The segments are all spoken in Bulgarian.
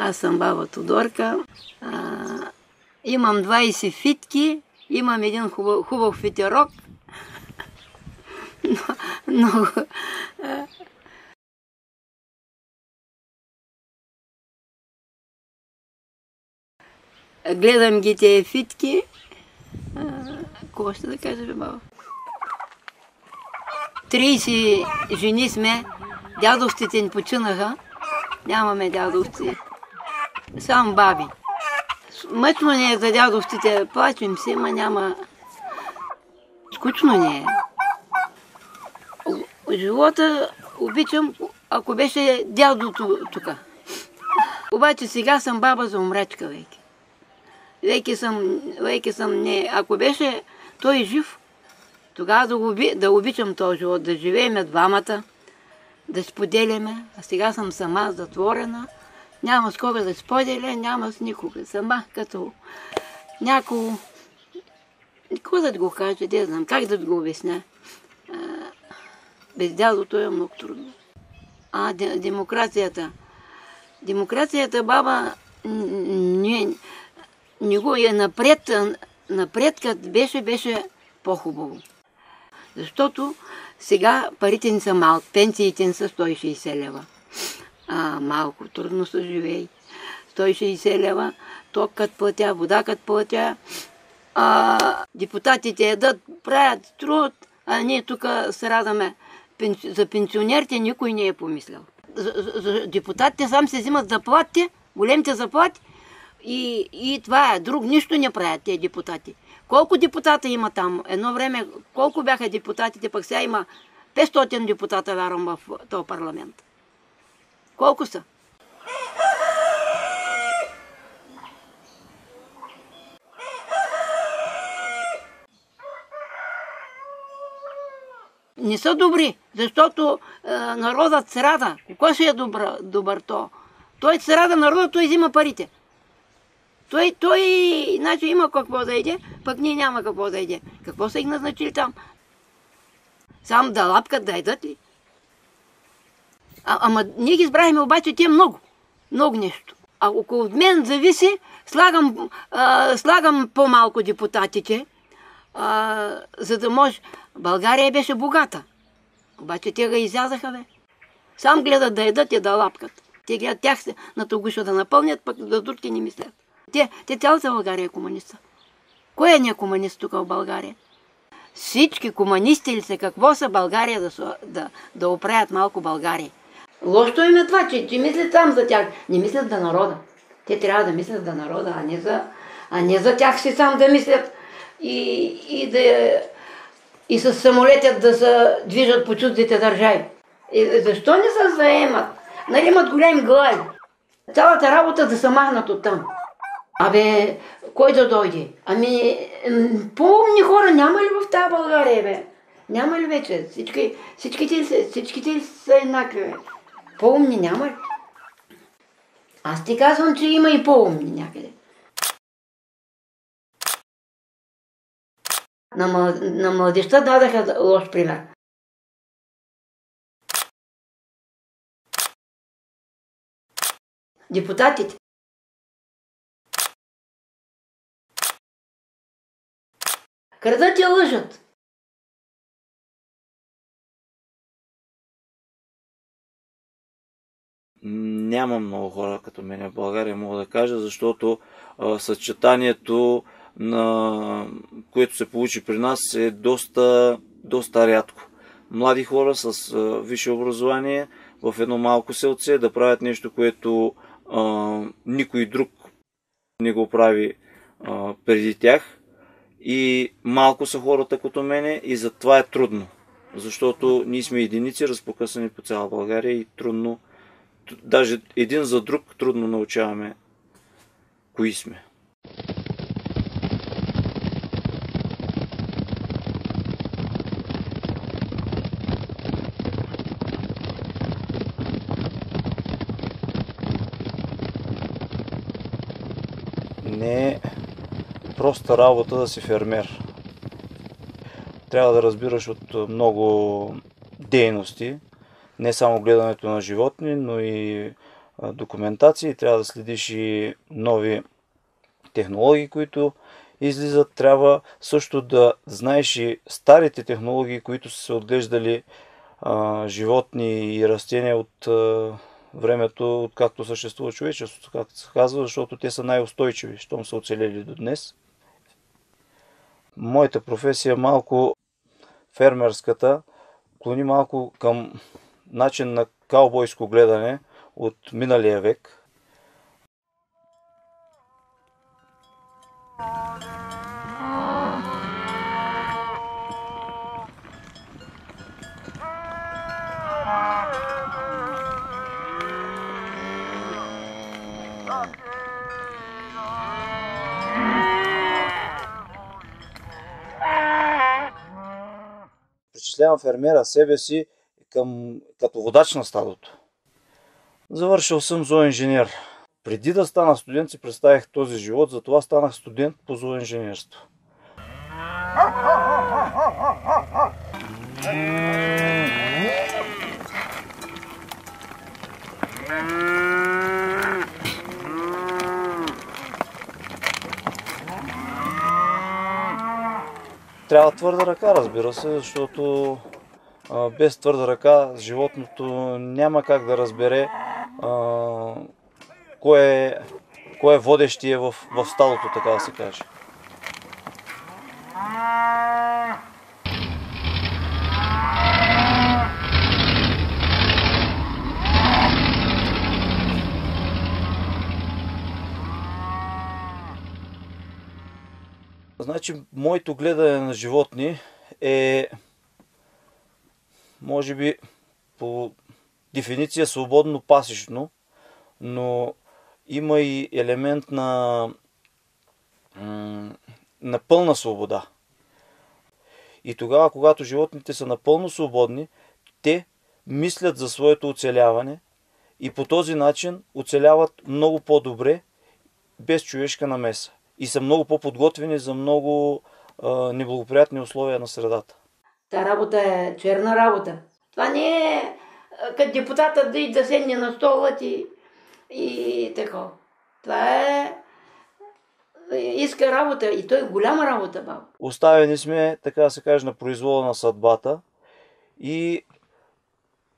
Аз съм баба Тодорка. Имам 20 фитки, имам един хубав фитерок. Но гледам ги тези фитки. Какво ще да кажа, баба? 30 жени сме, дядовците ни починаха. Нямаме дядовци. Само баби. Мъчно не е за дядовците, плачем си, ма няма... Скучно не е. Живота обичам, ако беше дядото тук. Обаче сега съм баба за умрачка веки. Веки съм не... Ако беше той жив, тогава да обичам този живот, да живееме двамата, да споделяме. А сега съм сама, затворена. Няма с кого да споделя, няма с никога. Сама като някого... Какво да го кажа, не знам, как да го обясня. Без дядото е много трудно. Демокрацията. Демокрацията, баба, не го е напред като беше по-хубаво. Защото сега парите ни са малко, пенсиите ни са 160 лева. Малко, трудно се живее. 160 лева, ток като платя, вода като платя. Депутатите едат, правят труд, а ние тук се радаме. За пенсионерите никой не е помислял. За депутатите сам се взимат заплатите, големите заплати, и това е. Друг нищо не правят тези депутати. Колко депутата има там? Едно време, колко бяха депутатите, пък сега има 500 депутата, вярвам, в този парламент. Колко са? Не са добри, защото народът се рада. Кой ще е добър то? Той се рада народът, той взима парите. Той иначе има какво да иде, пък ние няма какво да иде. Какво са их назначили там? Само да лапкат, да едат ли? Ама ние ги избрахме обаче тия много. Много нещо. Ако от мен зависи, слагам по-малко депутатите, за да може... България беше богата. Обаче те го изязаха, бе. Сам гледат да едат и да лапкат. Те гледат тях се на тогуша да напълнят, пък да другите не мислят. Те цялата България е комуниста. Кой е не комунист тук в България? Всички комунисти ли са? Какво са България да оправят малко България? Лошото им е това, че мислят сам за тях. Не мислят за народа. Те трябва да мислят за народа, а не за тях си сам да мислят и с самолетят да се движат по чуждите държави. Защо не се заемат? Нали имат големи глави? Цялата работа да се махнат оттам. Кой да дойде? По-умни хора няма ли в тази България, бе? Няма ли вече? Всичките са еднакви, бе. По-умни няма ли? Аз ти казвам, че има и по-умни някъде. На младежта дадаха лош пример. Депутатите. Крадат и лъжат. Няма много хора като мен в България, мога да кажа, защото съчетанието, което се получи при нас, е доста рядко. Млади хора с висше образование в едно малко селце да правят нещо, което никой друг не го прави преди тях. И малко са хората като мене и затова е трудно. Защото ние сме единици, разпокъсани по цяла България и трудно, даже един за друг трудно научаваме кои сме. Не е проста работа да си фермер. Трябва да разбираш от много дейности, не само гледането на животни, но и документации, трябва да следиш и нови технологии, които излизат. Трябва също да знаеш и старите технологии, които са се отглеждали животни и растения от времето, откакто съществува човечеството, както се казва, защото те са най-устойчиви, щом са оцелели до днес. Моята професия малко фермерската клони малко към начин на каубойско гледане от миналия век. Причислявам фермера себе си като водач на стадото. Завършил съм зооинженер. Преди да стана студент си представих този живот, затова станах студент по зооинженерство. Трябва твърда ръка, разбира се, защото без твърда ръка животното няма как да разбере кой е водещия в стадото, така да се каже. Значи, моето гледане на животни е, може би, по дефиниция свободно пасищно, но има и елемент на пълна свобода. И тогава, когато животните са напълно свободни, те мислят за своето оцеляване и по този начин оцеляват много по-добре, без човешка намеса. И са много по-подготвени за много неблагоприятни условия на средата. Та работа е черна работа. Това не е като депутатът да и да седне на стола ти и така. Това е иска работа и той голяма работа, баба. Оставени сме, така да се каже, на произвола на съдбата и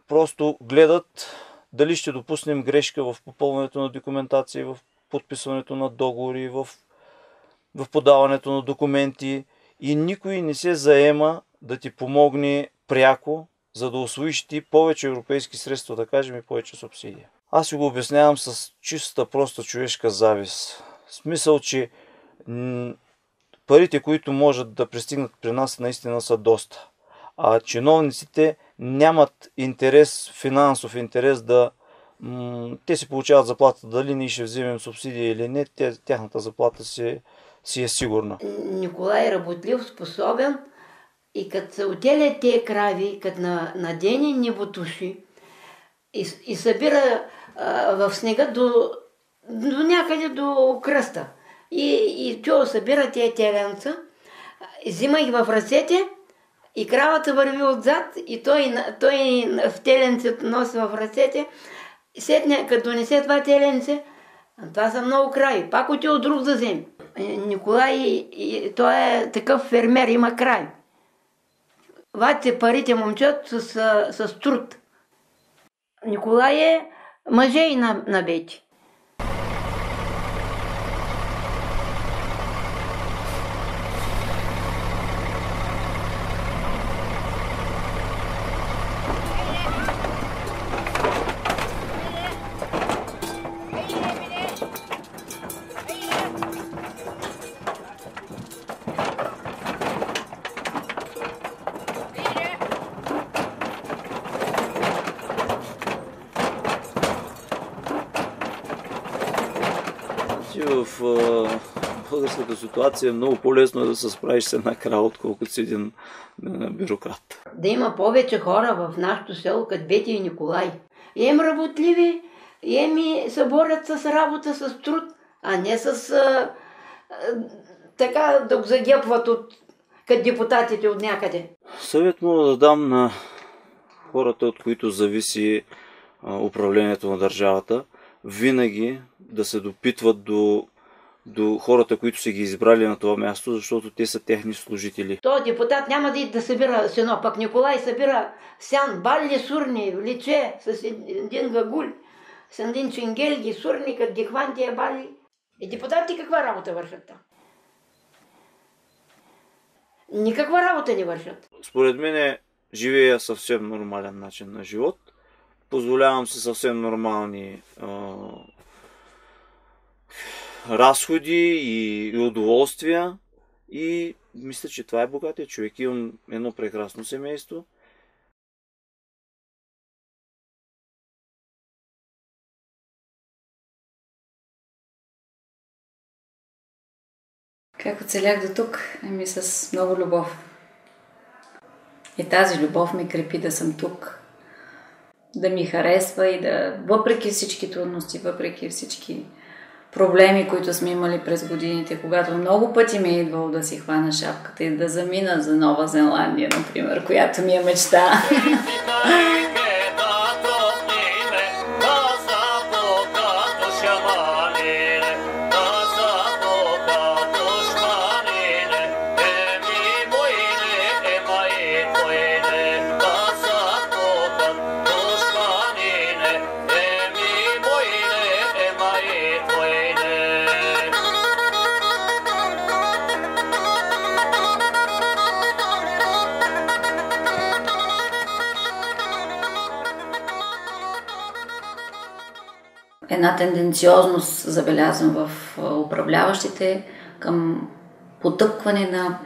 просто гледат дали ще допуснем грешка в попълването на документации, в подписването на договори, в подаването на документи и никой не се заема да ти помогне пряко, за да усвоиш ти повече европейски средства, да кажем, и повече субсидия. Аз си го обяснявам с чиста, проста човешка завист. В смисъл, че парите, които можат да пристигнат при нас, наистина са доста. А чиновниците нямат интерес, финансов интерес те си получават заплата, дали ние ще вземем субсидия или не, тяхната заплата си е сигурна. Николай е работлив, способен и като се отделят тези крави, като на дени неботуши и събира в снега до някъде до кръста. И чува събира тези теленца, взима ги в ръцете и кравата върви отзад и той в теленцето носи в ръцете. Седне, като донесе това теленце, това са много крави, пак отива друг да вземе. Николай, той е такъв фермер, има край. Вадите парите момчат с труд. Николай е мъже и на бети. В българската ситуация е много по-лесно да се справиш с една крава, отколкото с един бюрократ. Да има повече хора в нашото село, като Бети и Николай. Ем работливи, еми се борят с работа, с труд, а не с така да го загепват като депутатите от някъде. Съвет мога да дам на хората, от които зависи управлението на държавата, винаги да се допитват до хората, които са ги избрали на това място, защото те са техни служители. Той депутат няма да събира сено, пък Николай събира сян, бали, сурни, лице, с един гагуль, с един чингелги, сурни, като дихвантия бали. И депутати каква работа вършат там? Никаква работа не вършат. Според мен живея съвсем нормален начин на живот. Позволявам си съвсем нормални разходи и удоволствия. И мисля, че това е богатия човек. Имам едно прекрасно семейство. Как оцелях до тук? С много любов. И тази любов ме крепи да съм тук. Да ми харесва и да, въпреки всички трудности, въпреки всички проблеми, които сме имали през годините, когато много пъти ми е идвало да си хвана шапката и да замина за Нова Зеландия, например, която ми е мечта. Една тенденциозност забелязвам в управляващите към потъпкване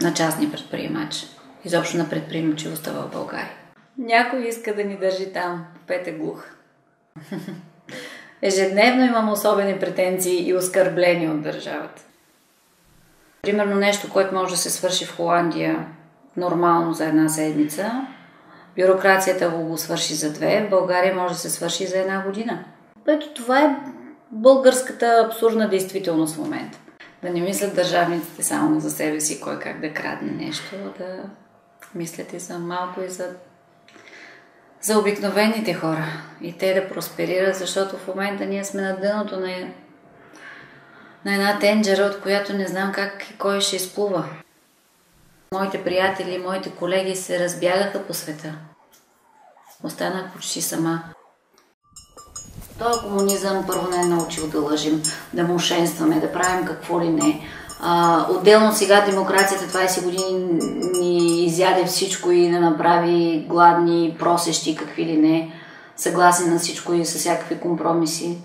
на частни предприемачи. Изобщо на предприемачивостта в България. Някой иска да ни държи там, в Петеглух. Ежедневно имам особени претенции и оскърбления от държавата. Примерно нещо, което може да се свърши в Холандия нормално за една седмица, бюрокрацията го свърши за 2, в България може да се свърши за 1 година. Ето това е българската абсурдна действителност в момента. Да не мислят държавниците само за себе си, кой как да крадне нещо, да мислят и за малко и за обикновените хора. И те да просперират, защото в момента ние сме на дъното на една тенджера, от която не знам как и кой ще изплува. Моите приятели, моите колеги се разбягаха по света. Останах почти сама. Той комунизъм първо не е научил да лъжим, да мошенстваме, да правим какво ли не. Отделно сега демокрацията 20 години ни изяде всичко и да направи гладни, просещи, какви ли не, съгласни на всичко и с всякакви компромиси.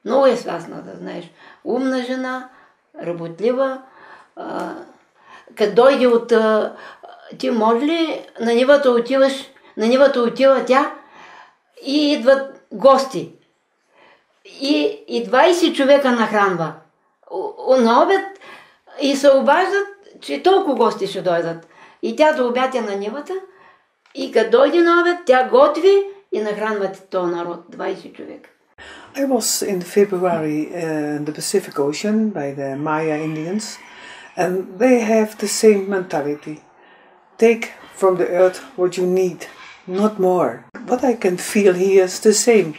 Много е свестна, да знаеш. Умна жена, работлива. Като дойде от... Ти може ли на нивата отиваш, на нивата отива тя и идват гости. И 20 човека нахранва. На обед и се обаждат, че толкова гости ще дойдат. И тя до обяд е на нивата и като дойде на обед, тя готви и нахранват този народ, 20 човека. I was in February in the Pacific Ocean by the Maya Indians, and they have the same mentality. Take from the earth what you need, not more. What I can feel here is the same.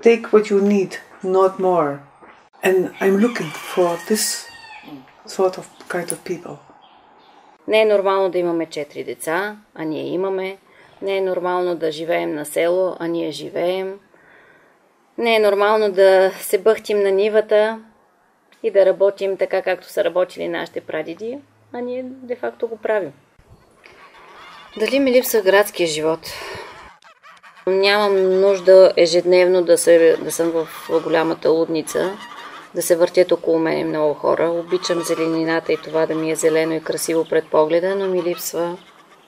Take what you need, not more. And I'm looking for this sort of kind of people. Не е нормално да имаме 4 деца, а ние имаме. Не е нормално да живеем на село, а ние живеем. Не е нормално да се бъхтим на нивата и да работим така, както са работили нашите прадеди, а ние де-факто го правим. Дали ми липсва градския живот? Нямам нужда ежедневно да съм в голямата лудница, да се въртят около мен много хора. Обичам зеленината и това да ми е зелено и красиво пред погледа, но ми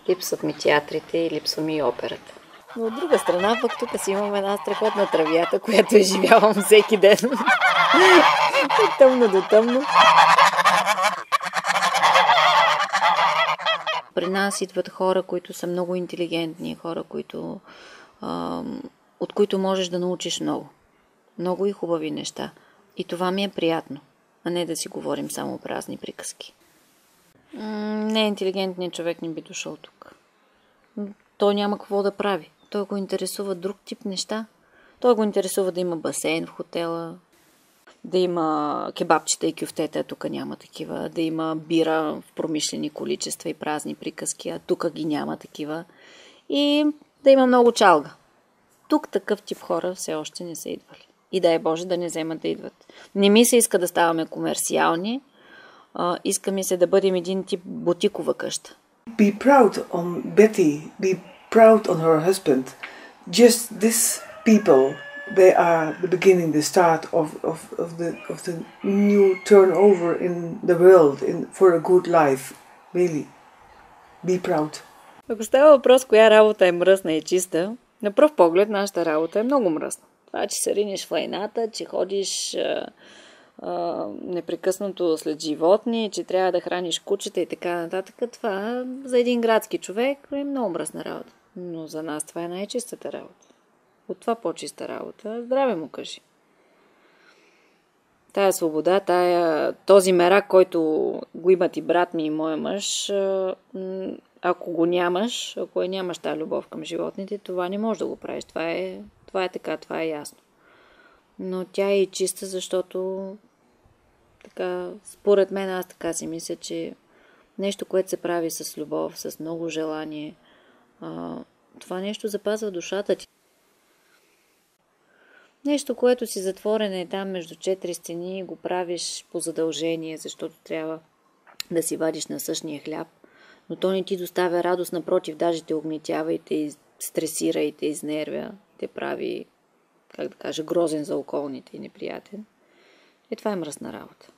липсват ми театрите и липсва ми и операта. Но от друга страна, пък тук си имам една страхотна травята, която изживявам всеки ден. От тъмно до тъмно. При нас идват хора, които са много интелигентни, хора, от които можеш да научиш много. Много и хубави неща. И това ми е приятно, а не да си говорим само празни приказки. Неинтелигентният човек не би дошъл тук. Той няма какво да прави. Той го интересува друг тип неща. Той го интересува да има басейн в хотела, да има кебабчета и кюфтета, тук няма такива, да има бира в промишлени количества и празни приказки, а тук ги няма такива. И да има много чалга. Тук такъв тип хора все още не са идвали. И дай Боже да не вземат да идват. Не ми се иска да ставаме комерциални, иска ми се да бъдем един тип бутикова къща. Be proud on Betty, be proud on her husband. Just these people, they are the beginning, the start of the new turnover in the world for a good life. Really. Be proud. Ако става въпрос коя работа е мръсна и чиста, на пръв поглед нашата работа е много мръсна. Това, че се ринеш в лайната, че ходиш непрекъснато след животни, че трябва да храниш кучета и така нататък, това за един градски човек е много мръсна работа. Но за нас това е най-чистата работа. От това по-чиста работа, здраве му кажи. Тая свобода, този мерак, който го имат и брат ми и моя мъж, ако го нямаш, ако нямаш тази любов към животните, това не можеш да го правиш. Това е така, това е ясно. Но тя е и чиста, защото така, според мен, аз така си мисля, че нещо, което се прави с любов, с много желание, това нещо запазва душата ти. Нещо, което си затворен е там между четири стени, го правиш по задължение, защото трябва да си вадиш на същия хляб, но то не ти доставя радост, напротив, даже те огнетява и те стресира и те изнервя, те прави, как да кажа, грозен за околните и неприятен. И това е мръсна работа.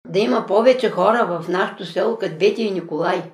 Да има повече хора в нашото село, като Бетя и Николай.